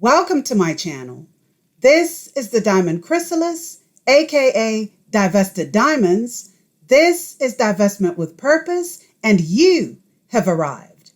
Welcome to my channel. This is the Diamond Chrysalis, aka Divested Diamonds. This is divestment with purpose, and you have arrived.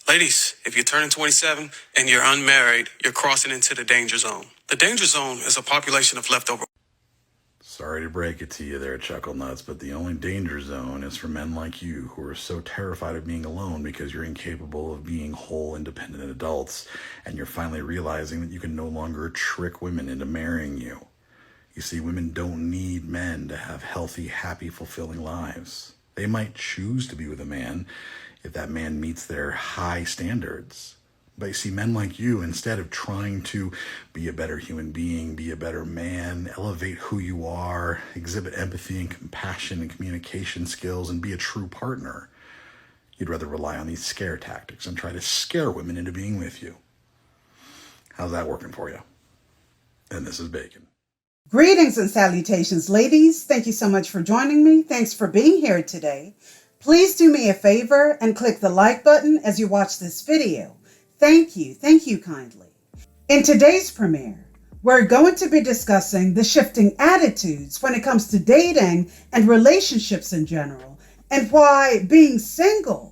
Ladies, if you're turning 27 and you're unmarried, you're crossing into the danger zone. The danger zone is a population of leftover. Sorry to break it to you there, Chuckle Nuts, but the only danger zone is for men like you who are so terrified of being alone because you're incapable of being whole, independent adults, and you're finally realizing that you can no longer trick women into marrying you. You see, women don't need men to have healthy, happy, fulfilling lives. They might choose to be with a man if that man meets their high standards. But you see, men like you, instead of trying to be a better human being, be a better man, elevate who you are, exhibit empathy and compassion and communication skills, and be a true partner, you'd rather rely on these scare tactics and try to scare women into being with you. How's that working for you? And this is Bacon. Greetings and salutations, ladies. Thank you so much for joining me. Thanks for being here today. Please do me a favor and click the like button as you watch this video. Thank you kindly. In today's premiere, we're going to be discussing the shifting attitudes when it comes to dating and relationships in general, and why being single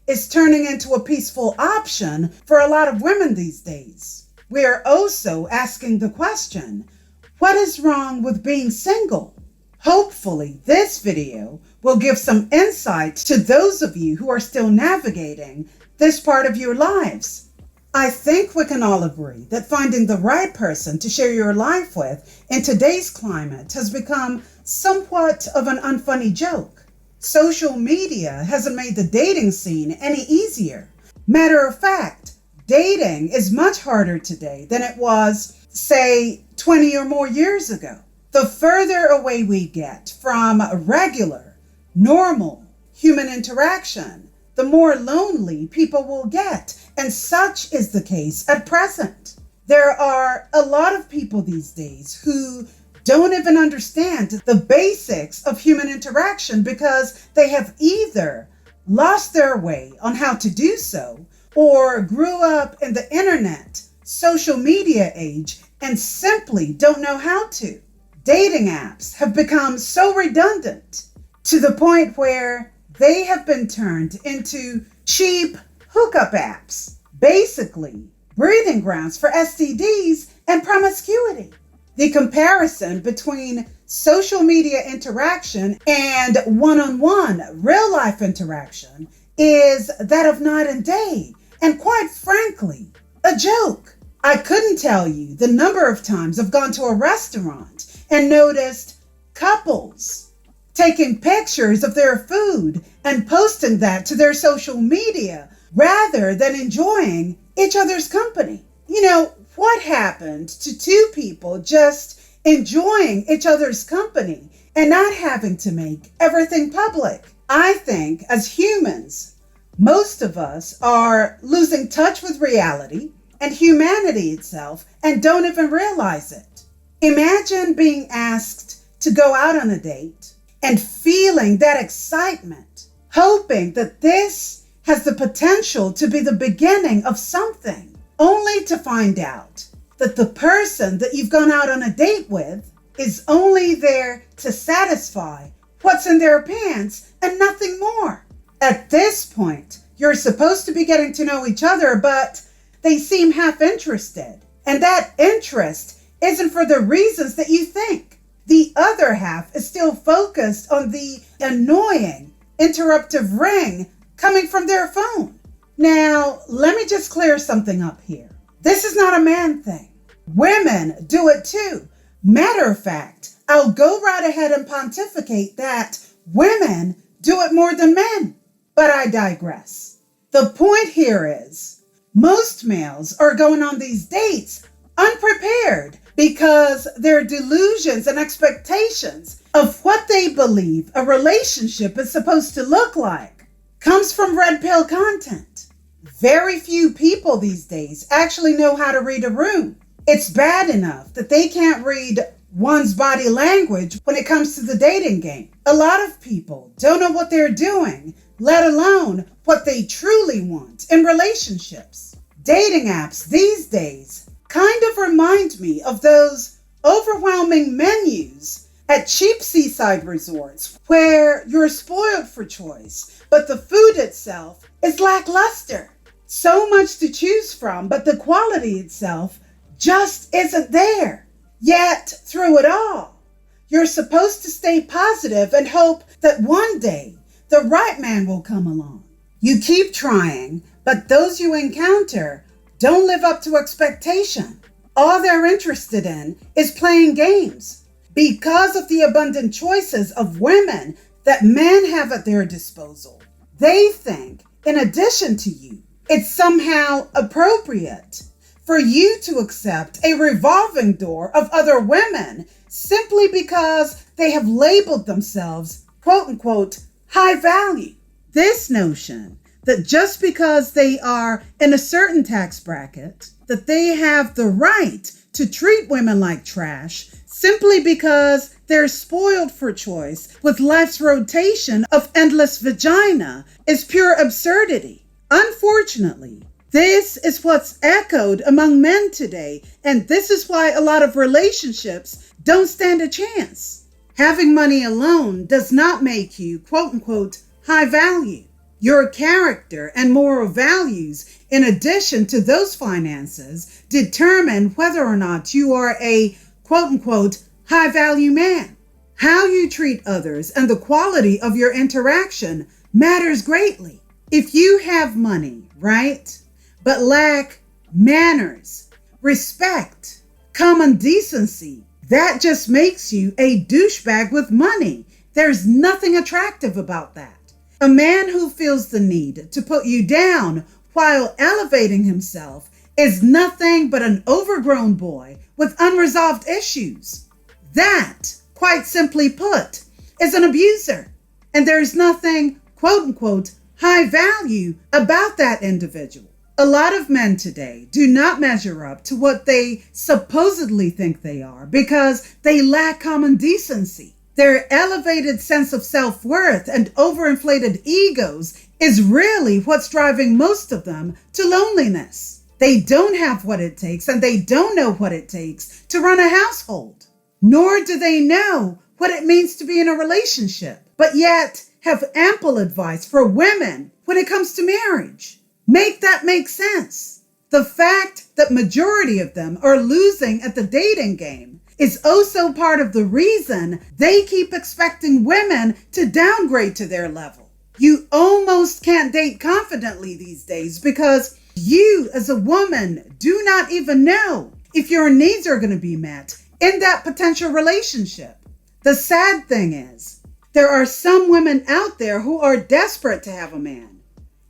is turning into a peaceful option for a lot of women these days. We are also asking the question, what is wrong with being single? Hopefully, this video will give some insight to those of you who are still navigating this part of your lives. I think we can all agree that finding the right person to share your life with in today's climate has become somewhat of an unfunny joke. Social media hasn't made the dating scene any easier. Matter of fact, dating is much harder today than it was, say, 20 or more years ago. The further away we get from regular, normal human interaction, the more lonely people will get, and such is the case at present. There are a lot of people these days who don't even understand the basics of human interaction because they have either lost their way on how to do so or grew up in the internet, social media age, and simply don't know how to. Dating apps have become so redundant to the point where they have been turned into cheap hookup apps, basically breeding grounds for STDs and promiscuity. The comparison between social media interaction and one-on-one real-life interaction is that of night and day, and quite frankly, a joke. I couldn't tell you the number of times I've gone to a restaurant and noticed couples taking pictures of their food and posting that to their social media rather than enjoying each other's company. You know, what happened to two people just enjoying each other's company and not having to make everything public? I think as humans, most of us are losing touch with reality and humanity itself and don't even realize it. Imagine being asked to go out on a date and feeling that excitement, hoping that this has the potential to be the beginning of something, only to find out that the person that you've gone out on a date with is only there to satisfy what's in their pants and nothing more. At this point, you're supposed to be getting to know each other, but they seem half interested, and that interest isn't for the reasons that you think. The other half is still focused on the annoying, interruptive ring coming from their phone. Now, let me just clear something up here. This is not a man thing. Women do it too. Matter of fact, I'll go right ahead and pontificate that women do it more than men. But I digress. The point here is, most males are going on these dates unprepared because their delusions and expectations of what they believe a relationship is supposed to look like comes from red pill content. Very few people these days actually know how to read a room. It's bad enough that they can't read one's body language when it comes to the dating game. A lot of people don't know what they're doing, let alone what they truly want in relationships. Dating apps these days kind of remind me of those overwhelming menus at cheap seaside resorts where you're spoiled for choice, but the food itself is lackluster. So much to choose from, but the quality itself just isn't there. Yet, through it all, you're supposed to stay positive and hope that one day the right man will come along. You keep trying, but those you encounter don't live up to expectation. All they're interested in is playing games. Because of the abundant choices of women that men have at their disposal, they think, in addition to you, it's somehow appropriate for you to accept a revolving door of other women simply because they have labeled themselves, quote unquote, high value. This notion that just because they are in a certain tax bracket, that they have the right to treat women like trash simply because they're spoiled for choice with life's rotation of endless vagina is pure absurdity. Unfortunately, this is what's echoed among men today, and this is why a lot of relationships don't stand a chance. Having money alone does not make you, quote unquote, high value. Your character and moral values, in addition to those finances, determine whether or not you are a, quote unquote, high value man. How you treat others and the quality of your interaction matters greatly. If you have money, right, but lack manners, respect, common decency, that just makes you a douchebag with money. There's nothing attractive about that. A man who feels the need to put you down while elevating himself is nothing but an overgrown boy with unresolved issues. That, quite simply put, is an abuser. And there's nothing, quote unquote, high value about that individual. A lot of men today do not measure up to what they supposedly think they are because they lack common decency. Their elevated sense of self-worth and overinflated egos is really what's driving most of them to loneliness. They don't have what it takes and they don't know what it takes to run a household. Nor do they know what it means to be in a relationship, but yet have ample advice for women when it comes to marriage. Make that make sense. The fact that majority of them are losing at the dating game is also part of the reason they keep expecting women to downgrade to their level. You almost can't date confidently these days because you as a woman do not even know if your needs are going to be met in that potential relationship. The sad thing is, there are some women out there who are desperate to have a man.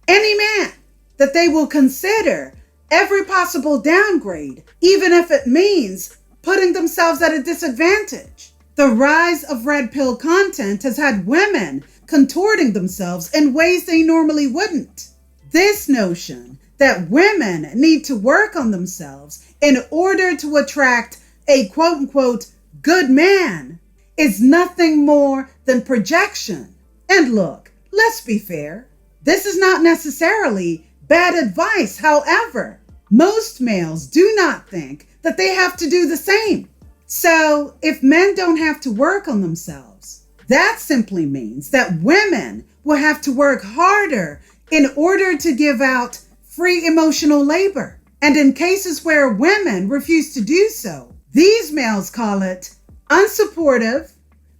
Any man that they will consider every possible downgrade, even if it means putting themselves at a disadvantage. The rise of red pill content has had women contorting themselves in ways they normally wouldn't. This notion that women need to work on themselves in order to attract a quote-unquote good man is nothing more than projection. And look, let's be fair. This is not necessarily bad advice. However, most males do not think that they have to do the same. So if men don't have to work on themselves, that simply means that women will have to work harder in order to give out free emotional labor. And in cases where women refuse to do so, these males call it unsupportive,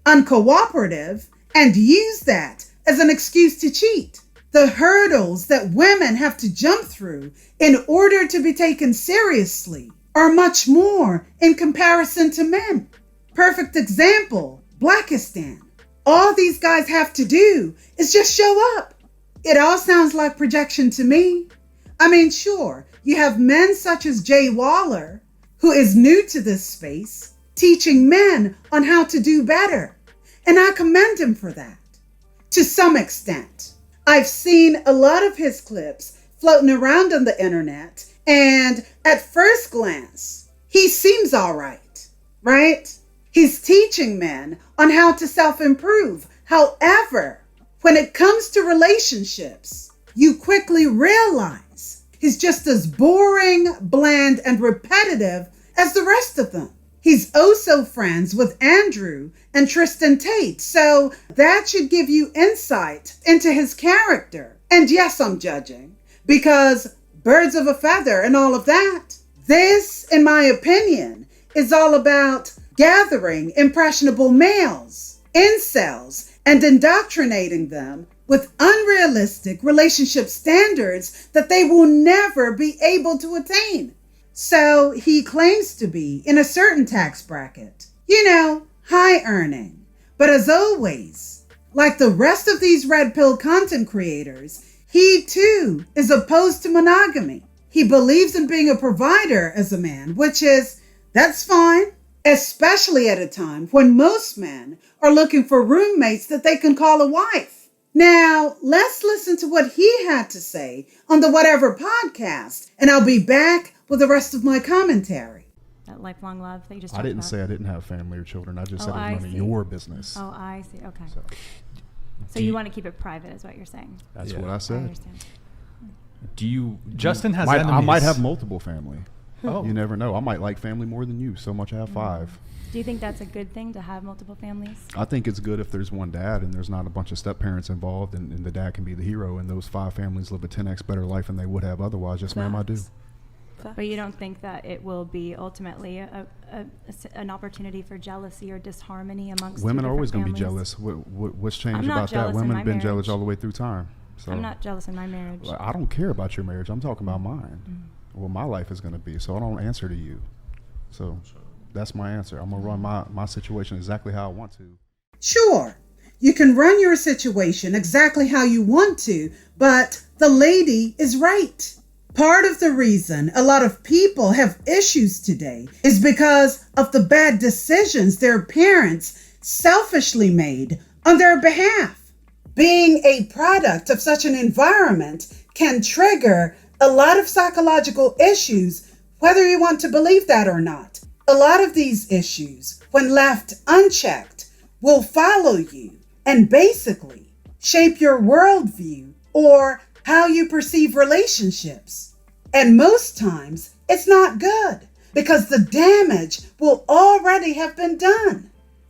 uncooperative, and use that as an excuse to cheat. The hurdles that women have to jump through in order to be taken seriously are much more in comparison to men. Perfect example, Blackistan. All these guys have to do is just show up. It all sounds like projection to me. I mean, sure, you have men such as Jay Waller who is new to this space, teaching men on how to do better. And I commend him for that. To some extent, I've seen a lot of his clips floating around on the internet, and at first glance, he seems all right? He's teaching men on how to self-improve. However, when it comes to relationships, you quickly realize he's just as boring, bland, and repetitive as the rest of them. He's also friends with Andrew and Tristan Tate, so that should give you insight into his character. And yes, I'm judging, because birds of a feather and all of that. This, in my opinion, is all about gathering impressionable males, incels, and indoctrinating them with unrealistic relationship standards that they will never be able to attain. So he claims to be in a certain tax bracket, high earning. But as always, like the rest of these red pill content creators, he too is opposed to monogamy. He believes in being a provider as a man, that's fine, especially at a time when most men are looking for roommates that they can call a wife. Now, let's listen to what he had to say on the Whatever podcast, and I'll be back with the rest of my commentary. That lifelong love that you just I talked didn't about. say I didn't have family or children. I just said it was none of your business. Oh, I see. Okay. So Do you you- want to keep it private is what you're saying. That's Yeah. what I I said. understand. Justin has I enemies. might have multiple family. Oh. You never know. I might like family more than you. So much I have 5. Do you think that's a good thing to have multiple families? I think it's good if there's one dad and there's not a bunch of step parents involved, and the dad can be the hero, and those 5 families live a 10x better life than they would have otherwise. Yes, ma'am, I do. But you don't think that it will be ultimately an opportunity for jealousy or disharmony amongst Women two are always going different to be families? jealous. What's changed I'm not about that? jealous in Women my have been jealous marriage. all the way through time. So I'm not jealous in my marriage. I don't care about your marriage. I'm talking about mine. What my life is going to be. So I don't answer to you. So that's my answer. I'm going to run my situation exactly how I want to. Sure, you can run your situation exactly how you want to, but the lady is right. Part of the reason a lot of people have issues today is because of the bad decisions their parents selfishly made on their behalf. Being a product of such an environment can trigger a lot of psychological issues, whether you want to believe that or not. A lot of these issues, when left unchecked, will follow you and basically shape your worldview or how you perceive relationships. And most times, it's not good because the damage will already have been done.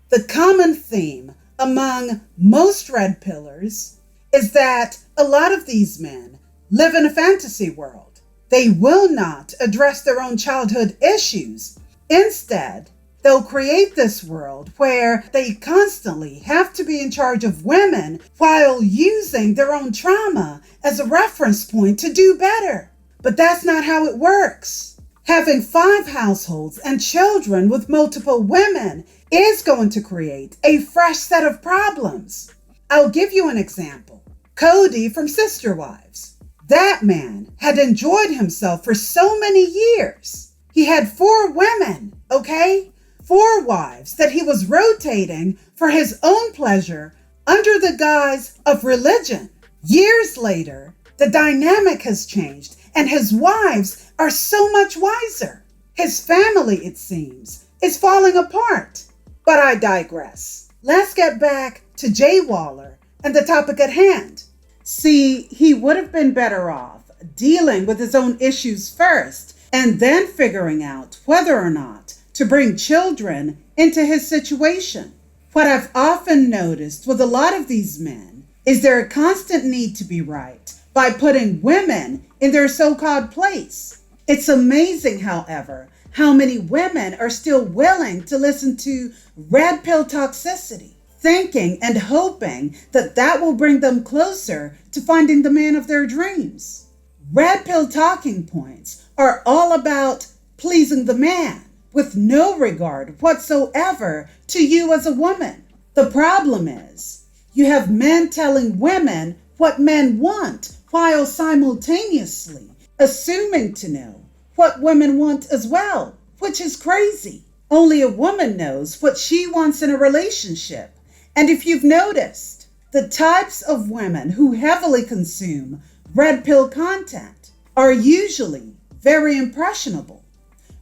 The common theme among most red pillars is that a lot of these men live in a fantasy world. They will not address their own childhood issues. Instead, they'll create this world where they constantly have to be in charge of women while using their own trauma as a reference point to do better. But that's not how it works. Having 5 households and children with multiple women is going to create a fresh set of problems. I'll give you an example. Cody from Sister Wives. That man had enjoyed himself for so many years. He had 4 women, okay? 4 wives that he was rotating for his own pleasure under the guise of religion. Years later, the dynamic has changed and his wives are so much wiser. His family, it seems, is falling apart. But I digress. Let's get back to Jay Waller and the topic at hand. See, he would have been better off dealing with his own issues first and then figuring out whether or not to bring children into his situation. What I've often noticed with a lot of these men is their constant need to be right by putting women in their so-called place. It's amazing, however, how many women are still willing to listen to red pill toxicity, thinking and hoping that that will bring them closer to finding the man of their dreams. Red pill talking points are all about pleasing the man with no regard whatsoever to you as a woman. The problem is you have men telling women what men want while simultaneously assuming to know what women want as well, which is crazy. Only a woman knows what she wants in a relationship. And if you've noticed, the types of women who heavily consume red pill content are usually very impressionable.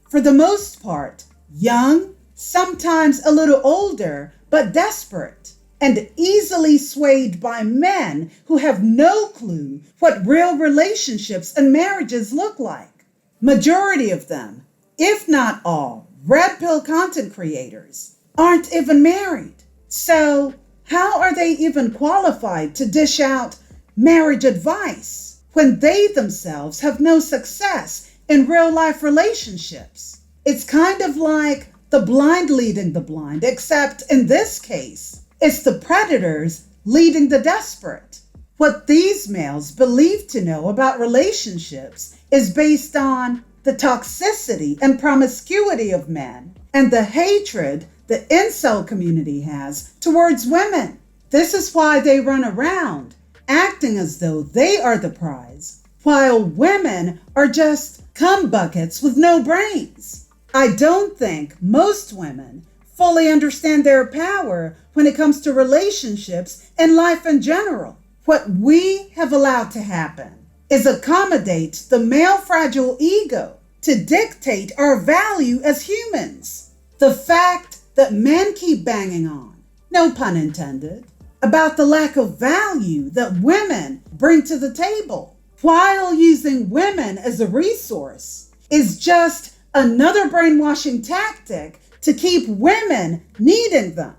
For the most part, young, sometimes a little older, but desperate, and easily swayed by men who have no clue what real relationships and marriages look like. Majority of them, if not all, red pill content creators aren't even married. So how are they even qualified to dish out marriage advice when they themselves have no success in real life relationships? It's kind of like the blind leading the blind, except in this case, it's the predators leading the desperate. What these males believe to know about relationships is based on the toxicity and promiscuity of men and the hatred the incel community has towards women. This is why they run around acting as though they are the prize, while women are just cum buckets with no brains. I don't think most women fully understand their power when it comes to relationships and life in general. What we have allowed to happen is accommodate the male fragile ego to dictate our value as humans. The fact that men keep banging on, no pun intended, about the lack of value that women bring to the table while using women as a resource is just another brainwashing tactic to keep women needing them.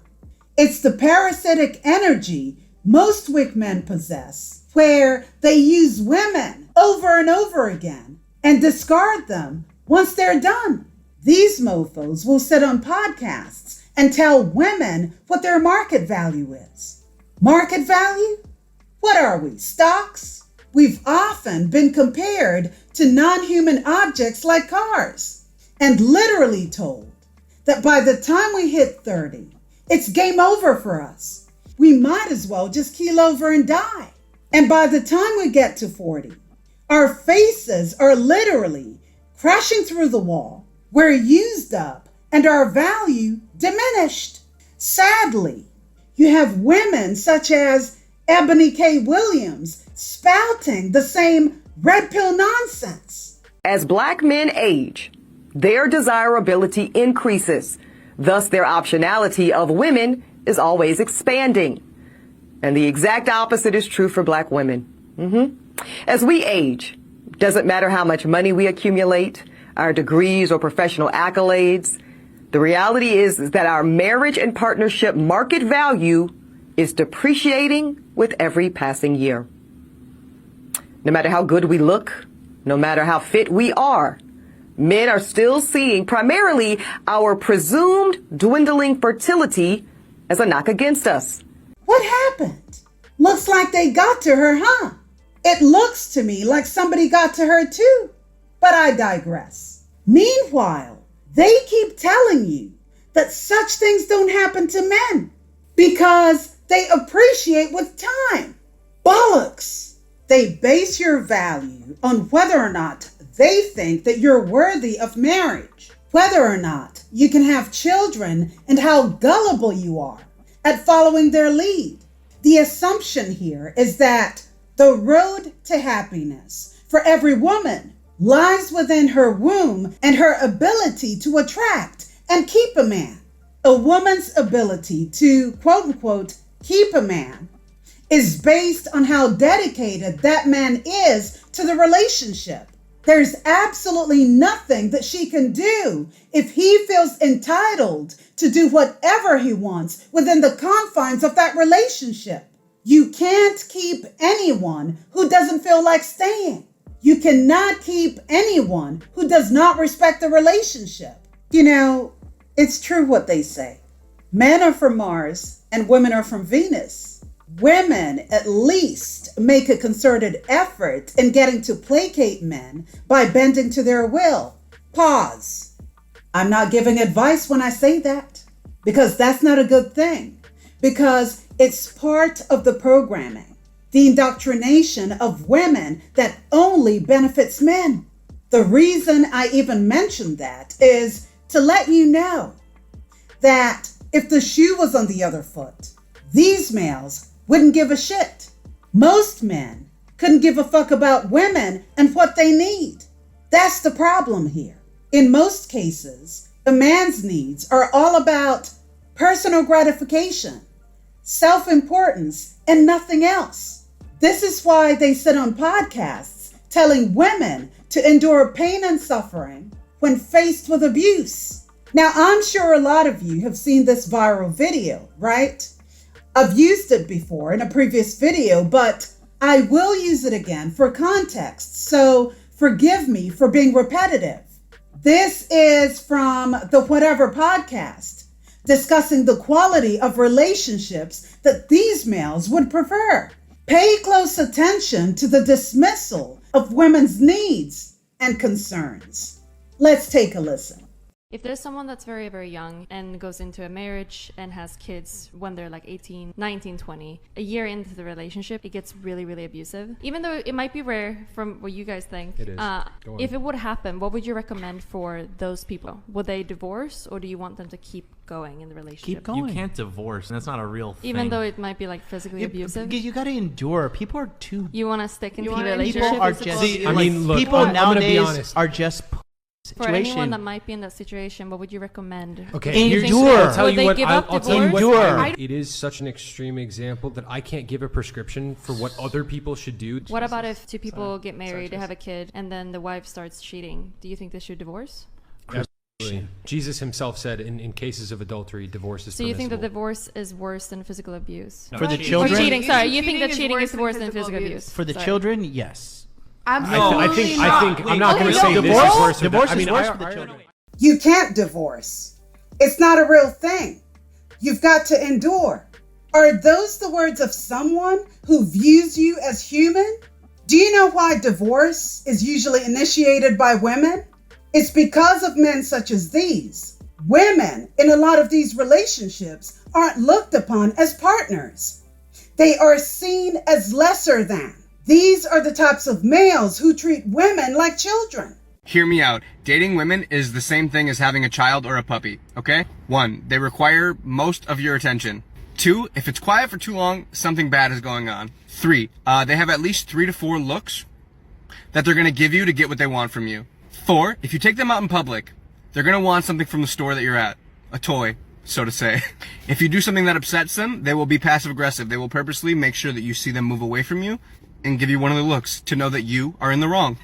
It's the parasitic energy most weak men possess, where they use women over and over again and discard them once they're done. These mofos will sit on podcasts and tell women what their market value is. Market value? What are we, stocks? We've often been compared to non-human objects like cars and literally told that by the time we hit 30, it's game over for us. We might as well just keel over and die. And by the time we get to 40, our faces are literally crashing through the wall. We're used up and our value diminished. Sadly, you have women such as Ebony K. Williams spouting the same red pill nonsense. As Black men age, their desirability increases. Thus, their optionality of women is always expanding. And the exact opposite is true for Black women. As we age, doesn't matter how much money we accumulate, our degrees or professional accolades, the reality is that our marriage and partnership market value is depreciating with every passing year. No matter how good we look, no matter how fit we are, men are still seeing primarily our presumed dwindling fertility as a knock against us. What happened? Looks like they got to her, huh? It looks to me like somebody got to her too, but I digress. Meanwhile, they keep telling you that such things don't happen to men because they appreciate with time. Bollocks! They base your value on whether or not they think that you're worthy of marriage, whether or not you can have children, and how gullible you are at following their lead. The assumption here is that the road to happiness for every woman lies within her womb and her ability to attract and keep a man. A woman's ability to, quote unquote, keep a man is based on how dedicated that man is to the relationship. There's absolutely nothing that she can do if he feels entitled to do whatever he wants within the confines of that relationship. You can't keep anyone who doesn't feel like staying. You cannot keep anyone who does not respect the relationship. You know, it's true what they say. Men are from Mars and women are from Venus. Women at least make a concerted effort in getting to placate men by bending to their will. Pause. I'm not giving advice when I say that, because that's not a good thing, because it's part of the programming, the indoctrination of women that only benefits men. The reason I even mention that is to let you know that if the shoe was on the other foot, these males wouldn't give a shit. Most men couldn't give a fuck about women and what they need. That's the problem here. In most cases, a man's needs are all about personal gratification, self-importance, and nothing else. This is why they sit on podcasts telling women to endure pain and suffering when faced with abuse. Now, I'm sure a lot of you have seen this viral video, right? I've used it before in a previous video, but I will use it again for context, so forgive me for being repetitive. This is from the Whatever podcast, discussing the quality of relationships that these males would prefer. Pay close attention to the dismissal of women's needs and concerns. Let's take a listen. If there's someone that's very, very young and goes into a marriage and has kids when they're like 18, 19, 20, a year into the relationship, it gets really, really abusive. Even though it might be rare from what you guys think. It is. If it would happen, what would you recommend for those people? Would they divorce, or do you want them to keep going in the relationship? Keep going. You can't divorce, and that's not a real thing. Even though it might be like physically abusive? You got to endure. People are too... You want to stick in the People relationship? are just... I mean, look, people I'm gonna be nowadays honest. are just... For anyone that might be in that situation, what would you recommend? Okay, Endure. I'll tell Would you they what. give up I'll tell you what. Endure. It is such an extreme example that I can't give a prescription for what other people should do. What about if two people get married, they have a kid, and then the wife starts cheating? Do you think they should divorce? Absolutely. Jesus himself said in cases of adultery, divorce is So you think that permissible. divorce is worse than physical abuse? For the Or children... cheating, sorry. You think that cheating is worse than physical abuse? For the Sorry. children, yes. I think I'm not going to no, say this is divorce- worse. than divorce that. is I mean, worse I- for the I- children. You can't divorce. It's not a real thing. You've got to endure. Are those the words of someone who views you as human? Do you know why divorce is usually initiated by women? It's because of men such as these. Women in a lot of these relationships aren't looked upon as partners. They are seen as lesser than. These are the types of males who treat women like children. Hear me out. Dating women is the same thing as having a child or a puppy, okay? 1, they require most of your attention. 2, if it's quiet for too long, something bad is going on. 3, they have at least 3 to 4 looks that they're gonna give you to get what they want from you. 4, if you take them out in public, they're gonna want something from the store that you're at. A toy, so to say. If you do something that upsets them, they will be passive aggressive. They will purposely make sure that you see them move away from you and give you one of the looks to know that you are in the wrong.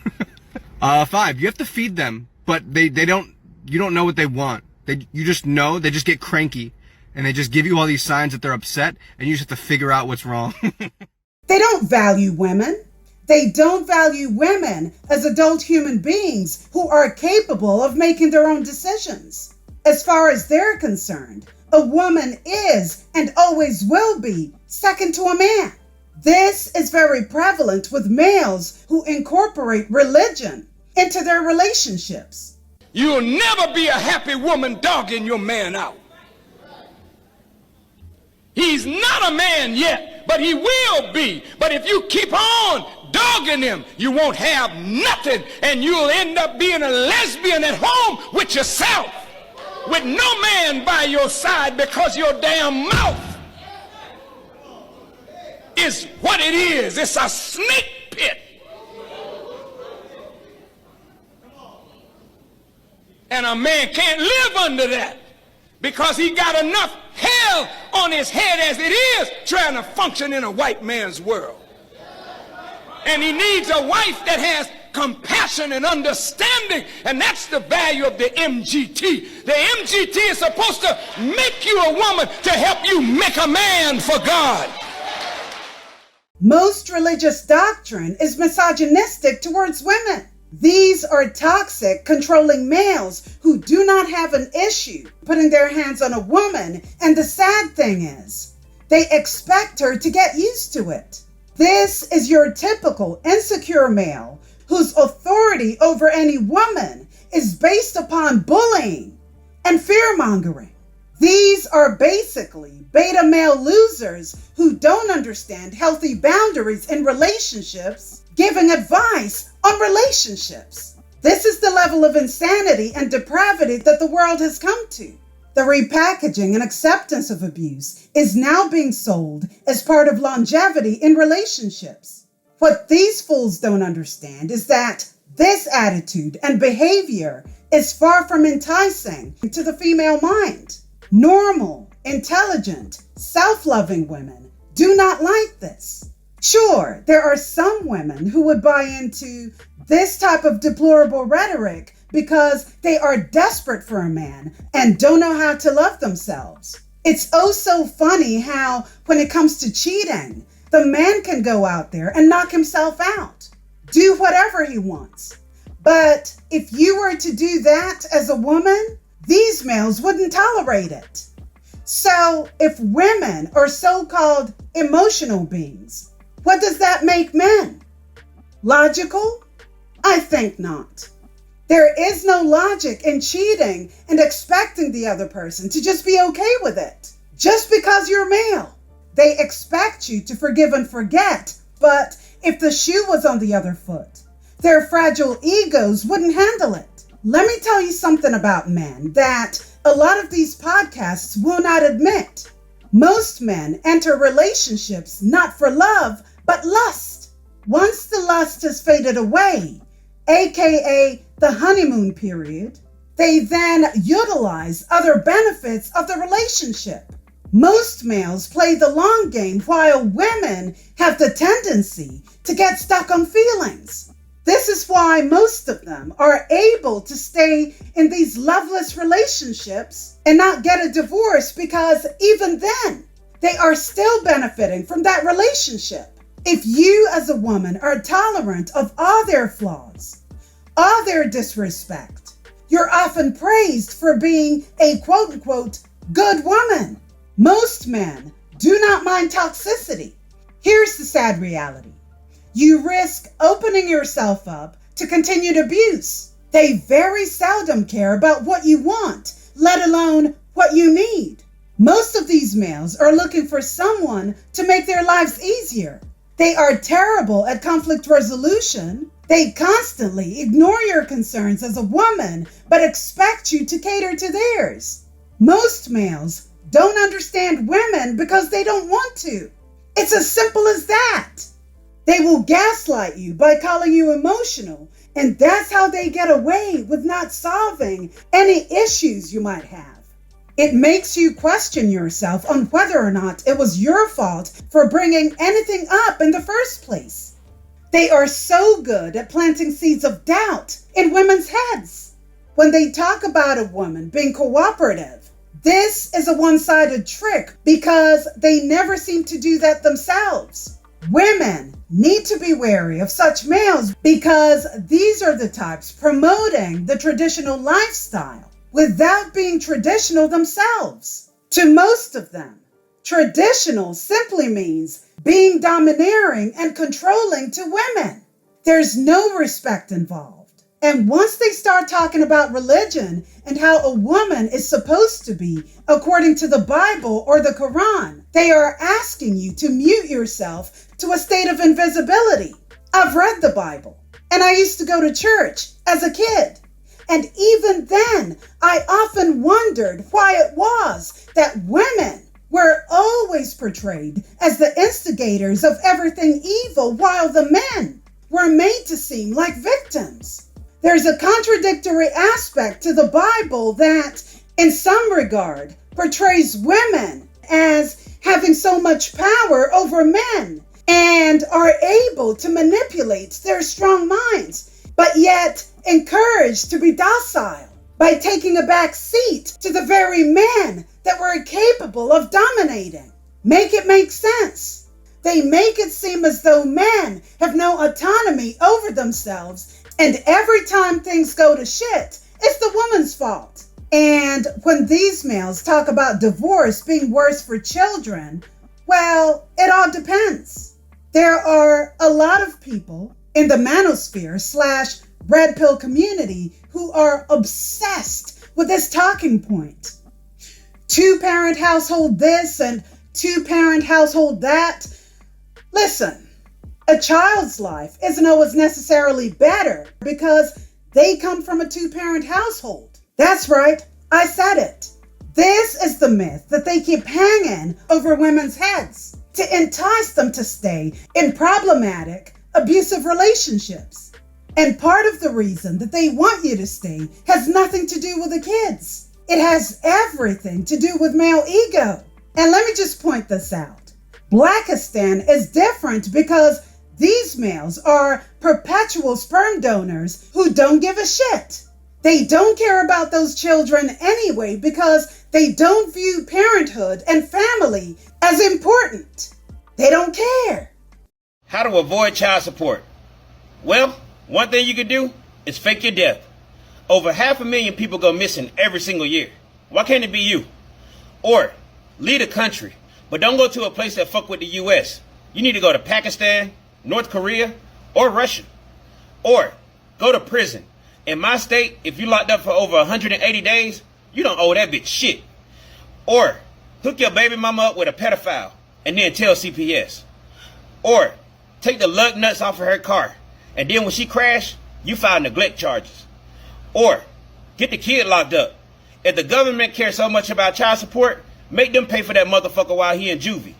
5, you have to feed them, but you don't know what they want. You just know, they just get cranky and they just give you all these signs that they're upset and you just have to figure out what's wrong. They don't value women. They don't value women as adult human beings who are capable of making their own decisions. As far as they're concerned, a woman is and always will be second to a man. This is very prevalent with males who incorporate religion into their relationships. You'll never be a happy woman dogging your man out. He's not a man yet, but he will be. But if you keep on dogging him, you won't have nothing, and you'll end up being a lesbian at home with yourself, with no man by your side because your damn mouth is what it is. It's a snake pit. And a man can't live under that because he got enough hell on his head as it is trying to function in a white man's world. And he needs a wife that has compassion and understanding, and that's the value of the MGT. The MGT is supposed to make you a woman to help you make a man for God. Most religious doctrine is misogynistic towards women. These are toxic, controlling males who do not have an issue putting their hands on a woman, and the sad thing is, they expect her to get used to it. This is your typical insecure male whose authority over any woman is based upon bullying and fear-mongering. These are basically beta male losers who don't understand healthy boundaries in relationships, giving advice on relationships. This is the level of insanity and depravity that the world has come to. The repackaging and acceptance of abuse is now being sold as part of longevity in relationships. What these fools don't understand is that this attitude and behavior is far from enticing to the female mind. Normal, intelligent, self-loving women do not like this. Sure, there are some women who would buy into this type of deplorable rhetoric because they are desperate for a man and don't know how to love themselves. It's oh so funny how, when it comes to cheating, the man can go out there and knock himself out, do whatever he wants. But if you were to do that as a woman, these males wouldn't tolerate it. So if women are so-called emotional beings, what does that make men? Logical? I think not. There is no logic in cheating and expecting the other person to just be okay with it. Just because you're male. They expect you to forgive and forget, but if the shoe was on the other foot, their fragile egos wouldn't handle it. Let me tell you something about men that a lot of these podcasts will not admit. Most men enter relationships not for love, but lust. Once the lust has faded away, aka the honeymoon period, they then utilize other benefits of the relationship. Most males play the long game while women have the tendency to get stuck on feelings. This is why most of them are able to stay in these loveless relationships and not get a divorce, because even then, they are still benefiting from that relationship. If you as a woman are tolerant of all their flaws, all their disrespect, you're often praised for being a quote-unquote good woman. Most men do not mind toxicity. Here's the sad reality. You risk opening yourself up to continued abuse. They very seldom care about what you want, let alone what you need. Most of these males are looking for someone to make their lives easier. They are terrible at conflict resolution. They constantly ignore your concerns as a woman, but expect you to cater to theirs. Most males don't understand women because they don't want to. It's as simple as that. They will gaslight you by calling you emotional, and that's how they get away with not solving any issues you might have. It makes you question yourself on whether or not it was your fault for bringing anything up in the first place. They are so good at planting seeds of doubt in women's heads. When they talk about a woman being cooperative, this is a one-sided trick because they never seem to do that themselves. Women need to be wary of such males because these are the types promoting the traditional lifestyle without being traditional themselves. To most of them, traditional simply means being domineering and controlling to women. There's no respect involved. And once they start talking about religion and how a woman is supposed to be according to the Bible or the Quran, they are asking you to mute yourself to a state of invisibility. I've read the Bible, and I used to go to church as a kid. And even then, I often wondered why it was that women were always portrayed as the instigators of everything evil, while the men were made to seem like victims. There's a contradictory aspect to the Bible that, in some regard, portrays women as having so much power over men and are able to manipulate their strong minds, but yet encouraged to be docile by taking a back seat to the very men that were capable of dominating. Make it make sense. They make it seem as though men have no autonomy over themselves, and every time things go to shit, it's the woman's fault. And when these males talk about divorce being worse for children, well, it all depends. There are a lot of people in the manosphere / red pill community who are obsessed with this talking point. 2-parent household this and 2-parent household that. Listen, a child's life isn't always necessarily better because they come from a two-parent household. That's right, I said it. This is the myth that they keep hanging over women's heads to entice them to stay in problematic, abusive relationships. And part of the reason that they want you to stay has nothing to do with the kids. It has everything to do with male ego. And let me just point this out. Blackistan is different because these males are perpetual sperm donors who don't give a shit. They don't care about those children anyway because they don't view parenthood and family as important. They don't care. How to avoid child support? Well, one thing you can do is fake your death. Over 500,000 people go missing every single year. Why can't it be you? Or leave the country, but don't go to a place that fuck with the U.S. You need to go to Pakistan, North Korea, or Russia. Or go to prison. In my state, if you locked up for over 180 days, you don't owe that bitch shit. Or hook your baby mama up with a pedophile and then tell CPS. Or take the lug nuts off of her car, and then when she crashed, you file neglect charges. Or get the kid locked up. If the government cares so much about child support, make them pay for that motherfucker while he in juvie.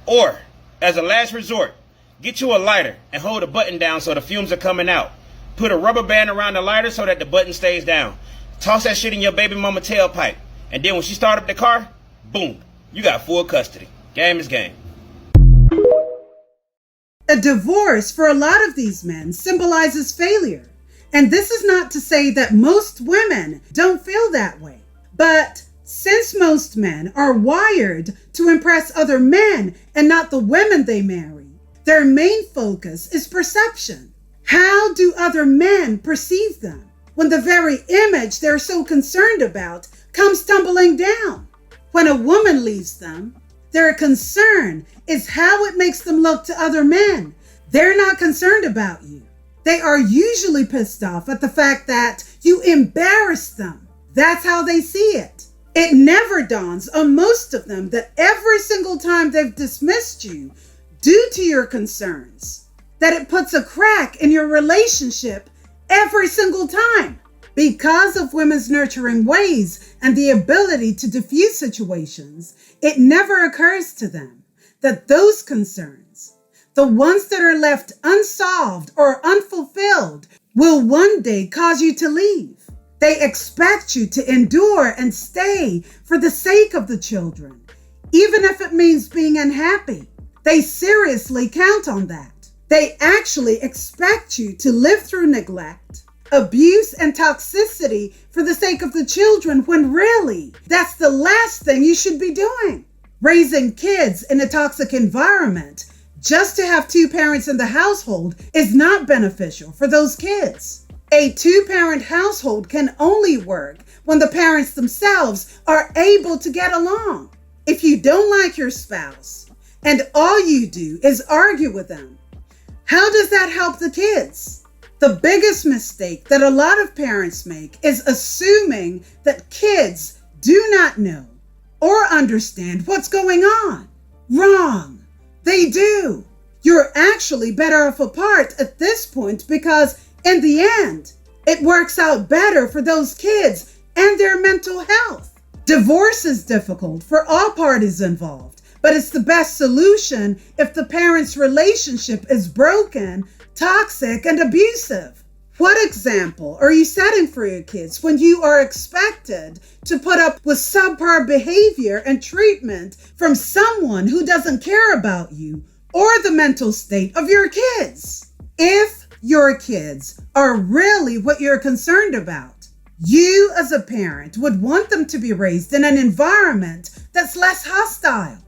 Or, as a last resort, get you a lighter and hold the button down so the fumes are coming out. Put a rubber band around the lighter so that the button stays down. Toss that shit in your baby mama tailpipe. And then when she start up the car, boom, you got full custody. Game is game. A divorce for a lot of these men symbolizes failure. And this is not to say that most women don't feel that way. But since most men are wired to impress other men and not the women they marry, their main focus is perception. How do other men perceive them when the very image they're so concerned about comes tumbling down? When a woman leaves them, their concern is how it makes them look to other men. They're not concerned about you. They are usually pissed off at the fact that you embarrass them. That's how they see it. It never dawns on most of them that every single time they've dismissed you due to your concerns, that it puts a crack in your relationship every single time. Because of women's nurturing ways and the ability to diffuse situations, it never occurs to them that those concerns, the ones that are left unsolved or unfulfilled, will one day cause you to leave. They expect you to endure and stay for the sake of the children, even if it means being unhappy. They seriously count on that. They actually expect you to live through neglect, abuse, and toxicity for the sake of the children, when really, that's the last thing you should be doing. Raising kids in a toxic environment just to have two parents in the household is not beneficial for those kids. A two-parent household can only work when the parents themselves are able to get along. If you don't like your spouse and all you do is argue with them, how does that help the kids? The biggest mistake that a lot of parents make is assuming that kids do not know or understand what's going on. Wrong. They do. You're actually better off apart at this point because in the end, it works out better for those kids and their mental health. Divorce is difficult for all parties involved, but it's the best solution if the parents' relationship is broken, toxic, and abusive. What example are you setting for your kids when you are expected to put up with subpar behavior and treatment from someone who doesn't care about you or the mental state of your kids? If your kids are really what you're concerned about, you as a parent would want them to be raised in an environment that's less hostile.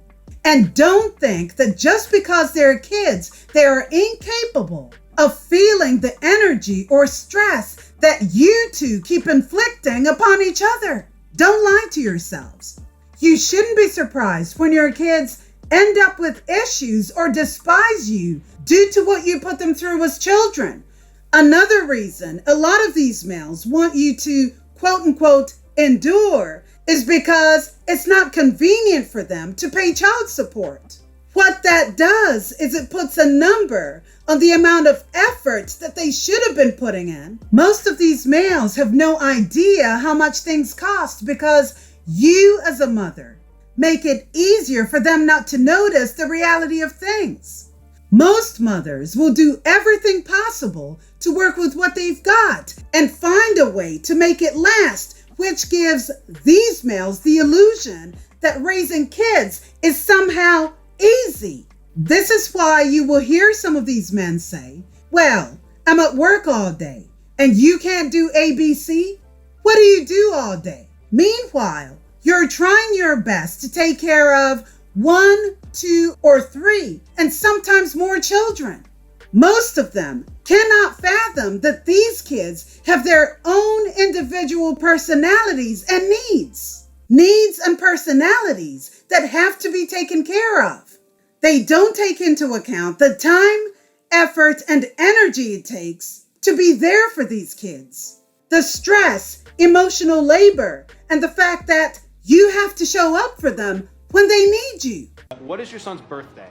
And don't think that just because they're kids, they are incapable of feeling the energy or stress that you two keep inflicting upon each other. Don't lie to yourselves. You shouldn't be surprised when your kids end up with issues or despise you due to what you put them through as children. Another reason a lot of these males want you to quote unquote endure is because it's not convenient for them to pay child support. What that does is it puts a number on the amount of effort that they should have been putting in. Most of these males have no idea how much things cost because you, as a mother, make it easier for them not to notice the reality of things. Most mothers will do everything possible to work with what they've got and find a way to make it last, which gives these males the illusion that raising kids is somehow easy. This is why you will hear some of these men say, well, I'm at work all day and you can't do ABC? What do you do all day? Meanwhile, you're trying your best to take care of 1, 2, or 3, and sometimes more children. Most of them cannot fathom that these kids have their own individual personalities and needs. Needs and personalities that have to be taken care of. They don't take into account the time, effort, and energy it takes to be there for these kids. The stress, emotional labor, and the fact that you have to show up for them when they need you. What is your son's birthday?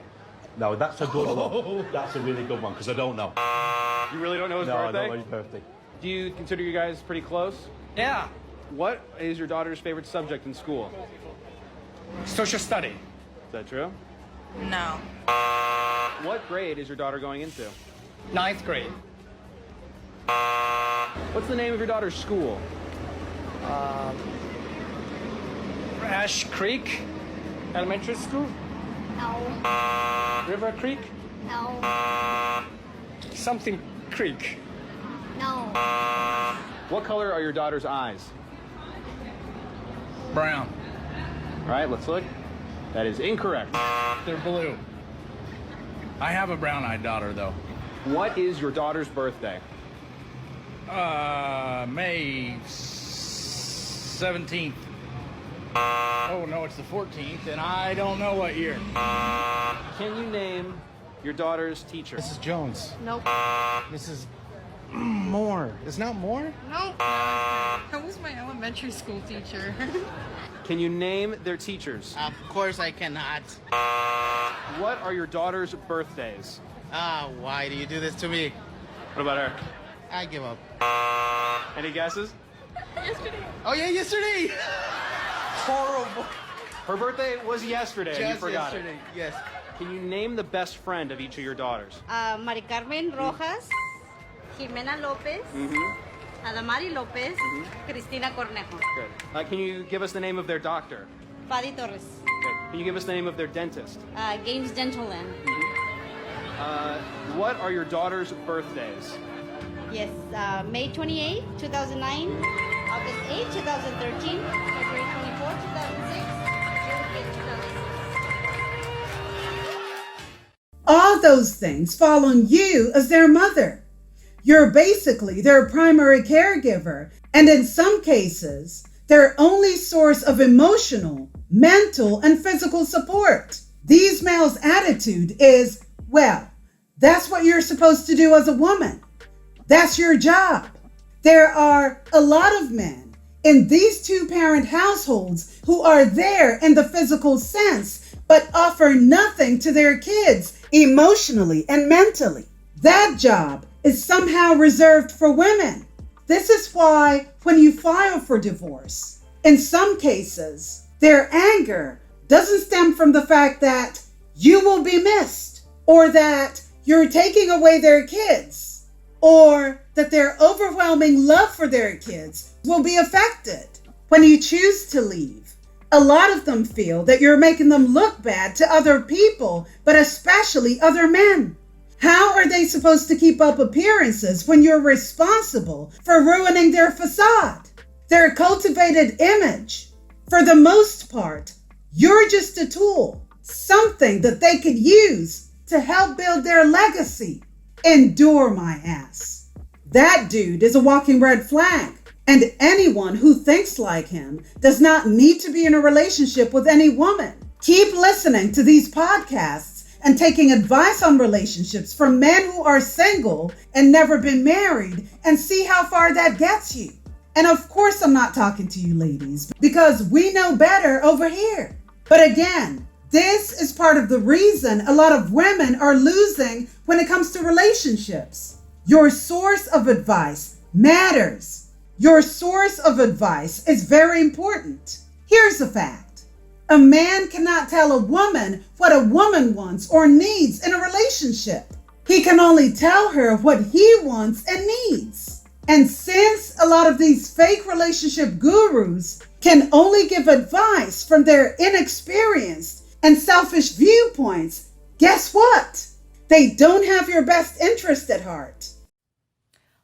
No, that's a good one. That's a really good one because I don't know. You really don't know his No, birthday? I don't know his birthday. Do you consider you guys pretty close? Yeah. What is your daughter's favorite subject in school? Social study. Is that true? No. What grade is your daughter going into? 9th grade. What's the name of your daughter's school? Ash Creek Elementary School. No. River Creek. No. Something Creek. No. What color are your daughter's eyes? Brown. All right, let's look. That is incorrect. They're blue. I have a brown-eyed daughter, though. What is your daughter's birthday? May 17th. Oh, no, it's the 14th, and I don't know what year. Can you name your daughter's teacher? Mrs. Jones. Nope. Mrs. Moore. It's not Moore? Nope. That was my elementary school teacher. Can you name their teachers? Of course I cannot. What are your daughter's birthdays? Why do you do this to me? What about her? I give up. Any guesses? Yesterday. Oh yeah, yesterday! Horrible. Her birthday was yesterday, and you Just forgot yesterday, it. yes. Can you name the best friend of each of your daughters? Mari Carmen Rojas, Jimena Lopez, Adamari Lopez, Cristina Cornejo. Good. Can you give us the name of their doctor? Fadi Torres. Good. Can you give us the name of their dentist? Games Gentleland. What are your daughter's birthdays? Yes, May 28, 2009, August 8, 2013, February 24, 2006, June 8, 2006. All those things fall on you as their mother. You're basically their primary caregiver, and in some cases, their only source of emotional, mental, and physical support. These males' attitude is, well, that's what you're supposed to do as a woman. That's your job. There are a lot of men in these two-parent households who are there in the physical sense, but offer nothing to their kids emotionally and mentally. That job is somehow reserved for women. This is why when you file for divorce, in some cases, their anger doesn't stem from the fact that you will be missed, or that you're taking away their kids, or that their overwhelming love for their kids will be affected. When you choose to leave, a lot of them feel that you're making them look bad to other people, but especially other men. How are they supposed to keep up appearances when you're responsible for ruining their facade, their cultivated image? For the most part, you're just a tool, something that they could use to help build their legacy. Endure my ass. That dude is a walking red flag, and anyone who thinks like him does not need to be in a relationship with any woman. Keep listening to these podcasts and taking advice on relationships from men who are single and never been married, and see how far that gets you. And of course I'm not talking to you ladies, because we know better over here. But again, This is part of the reason a lot of women are losing when it comes to relationships. Your source of advice matters. Your source of advice is very important. Here's a fact. A man cannot tell a woman what a woman wants or needs in a relationship. He can only tell her what he wants and needs. And since a lot of these fake relationship gurus can only give advice from their inexperienced and selfish viewpoints, guess what? They don't have your best interest at heart.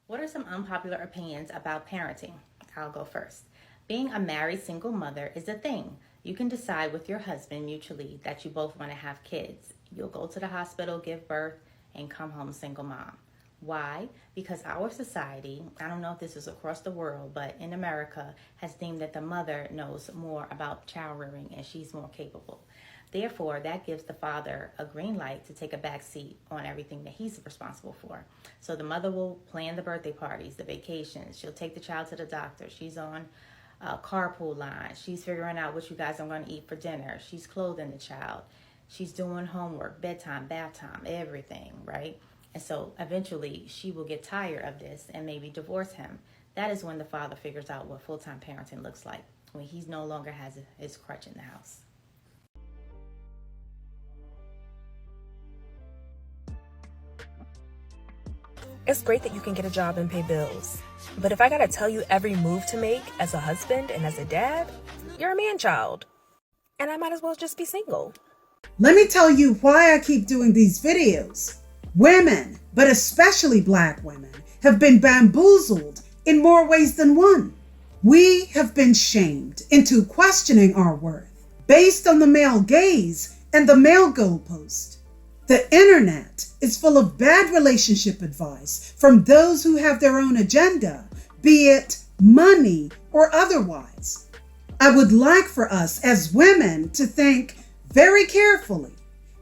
What are some unpopular opinions about parenting? I'll go first. Being a married single mother is a thing. You can decide with your husband mutually that you both want to have kids. You'll go to the hospital, give birth, and come home single mom. Why? Because our society, I don't know if this is across the world, but in America, has deemed that the mother knows more about child rearing and she's more capable. Therefore, that gives the father a green light to take a back seat on everything that he's responsible for. So the mother will plan the birthday parties, the vacations. She'll take the child to the doctor. She's on a carpool line. She's figuring out what you guys are going to eat for dinner. She's clothing the child. She's doing homework, bedtime, bath time, everything, right? And so eventually she will get tired of this and maybe divorce him. That is when the father figures out what full-time parenting looks like, when he no longer has his crutch in the house. It's great that you can get a job and pay bills. But if I gotta tell you every move to make as a husband and as a dad, you're a man-child. And I might as well just be single. Let me tell you why I keep doing these videos. Women, but especially Black women, have been bamboozled in more ways than one. We have been shamed into questioning our worth based on the male gaze and the male goalpost. The internet is full of bad relationship advice from those who have their own agenda, be it money or otherwise. I would like for us as women to think very carefully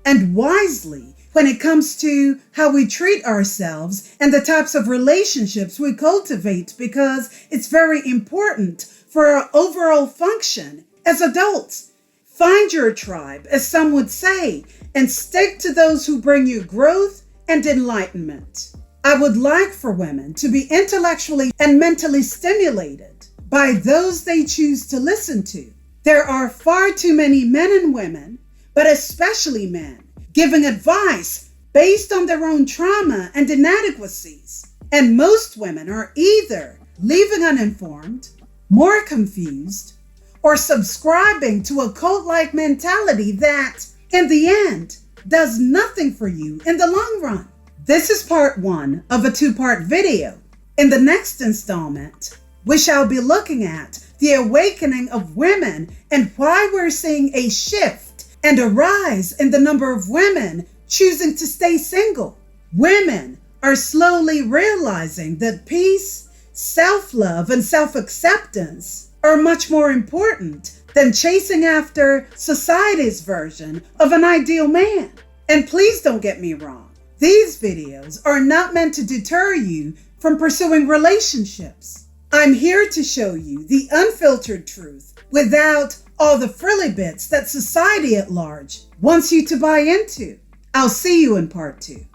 and wisely when it comes to how we treat ourselves and the types of relationships we cultivate, because it's very important for our overall function as adults. Find your tribe, as some would say, and stick to those who bring you growth and enlightenment. I would like for women to be intellectually and mentally stimulated by those they choose to listen to. There are far too many men and women, but especially men, giving advice based on their own trauma and inadequacies. And most women are either leaving uninformed, more confused, or subscribing to a cult-like mentality that, in the end, does nothing for you in the long run. This is part 1 of a 2-part video. In the next installment, we shall be looking at the awakening of women and why we're seeing a shift and a rise in the number of women choosing to stay single. Women are slowly realizing that peace, self-love, and self-acceptance are much more important than chasing after society's version of an ideal man. And please don't get me wrong. These videos are not meant to deter you from pursuing relationships. I'm here to show you the unfiltered truth without all the frilly bits that society at large wants you to buy into. I'll see you in part 2.